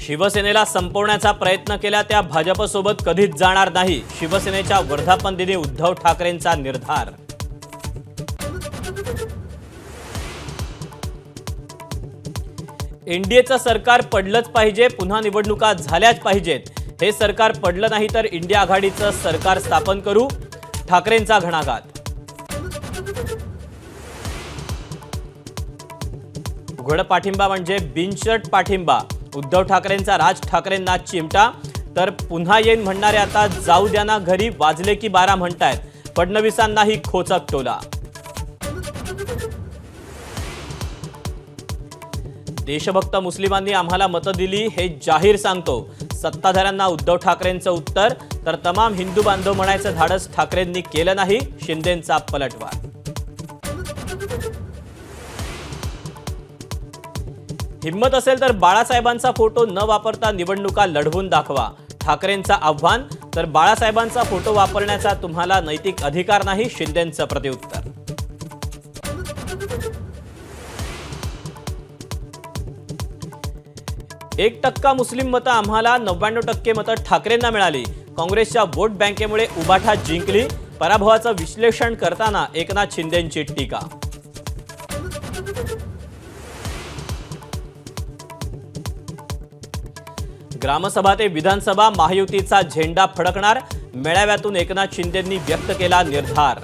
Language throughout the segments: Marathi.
शिवसेनेला संपवण्याचा प्रयत्न केला त्या भाजपसोबत कधीच जाणार नाही। शिवसेनेच्या वर्धापन दिनी उद्धव ठाकरेंचा निर्धार। इंडियाचं सरकार पडलंच पाहिजे, पुन्हा निवडणुका झाल्याच पाहिजेत। हे सरकार पडलं नाही तर इंडिया आघाडीचं सरकार स्थापन करू, ठाकरेंचा घणाघात। उघड पाठिंबा म्हणजे बिनशर्त पाठिंबा। उद्धव ठाकरेंचा राज ठाकरेंना चिमटा, तर पुन्हा येईन म्हणणारे आता जाऊ द्या ना घरी, वाजले की 12 म्हणतायत। फडणवीसांनाही खोचक टोला। देशभक्त मुस्लिमांनी आम्हाला मतं दिली हे जाहीर सांगतो, सत्ताधाऱ्यांना उद्धव ठाकरेंचं उत्तर। तर तमाम हिंदू बांधव म्हणायचं धाडस ठाकरेंनी केलं नाही, शिंदेंचा पलटवार। हिम्मत असेल तर बाळासाहेबांचा फोटो न वापरता निवडणुका लढवून दाखवा, ठाकरेंचं आव्हान। तर बाळासाहेबांचा फोटो वापरण्याचा तुम्हाला नैतिक अधिकार नाही, शिंदेंचं प्रत्युत्तर। 1% मुस्लिम मतं आम्हाला, 99% मतं ठाकरेंना मिळाली। काँग्रेसच्या वोट बँकेमुळे उबाठा जिंकली, पराभवाचं विश्लेषण करताना एकनाथ शिंदेंची टीका। ग्रामसभा ते विधानसभा महायुतीचा झेंडा फडकणार, मेळाव्यातून एकनाथ शिंदेंनी व्यक्त केला निर्धार।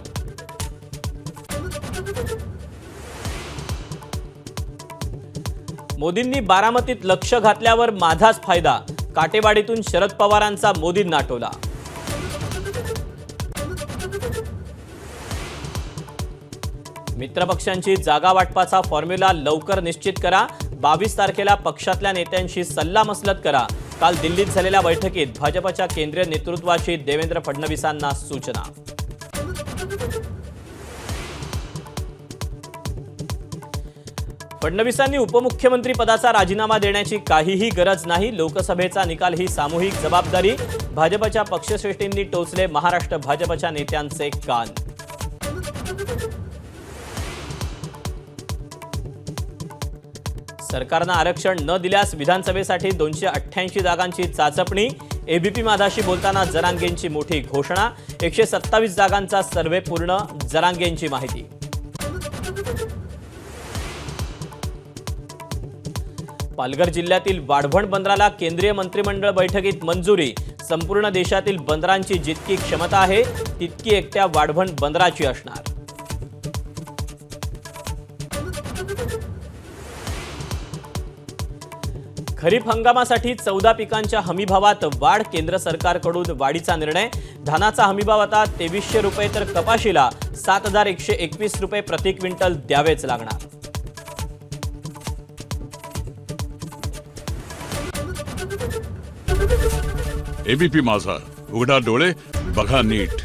मोदींनी बारामतीत लक्ष घातल्यावर माझाच फायदा, काटेवाडीतून शरद पवारांचा मोदींना टोला। मित्रपक्षांची जागा वाटपाचा फॉर्म्युला लवकर निश्चित करा, 22 तारखेला पक्षातल्या नेत्यांशी सल्लामसलत करा। काल दिल्लीत झालेल्या बैठकीत भाजपच्या केंद्रीय नेतृत्वाची देवेंद्र फडणवीसांना सूचना। फडणवीसांनी उपमुख्यमंत्री पदाचा राजीनामा देण्याची काहीही गरज नाही, लोकसभेचा निकाल ही सामूहिक जबाबदारी। भाजपच्या पक्षश्रेष्ठींनी टोचले महाराष्ट्र भाजपच्या नेत्यांचे कान। सरकारनं आरक्षण न दिल्यास विधानसभेसाठी 288 जागांची चाचपणी। एबीपी माझाशी बोलताना जरांगेंची मोठी घोषणा, 127 जागांचा सर्व्हे पूर्ण, जरांगेंची माहिती। पालघर जिल्ह्यातील वाढवण बंदराला केंद्रीय मंत्रिमंडळ बैठकीत मंजुरी, संपूर्ण देशातील बंदरांची जितकी क्षमता आहे तितकी एकट्या वाढवण बंदराची असणार। खरीप हंगामासाठी 14 पिकांच्या हमीभावात वाढ, केंद्र सरकारकडून वाढीचा निर्णय। धानाचा हमीभाव आता 2300 रुपये, तर कपाशीला 7121 रुपये प्रति क्विंटल द्यावेच लागणार। एबीपी माझा, उघडा डोळे बघा नीट।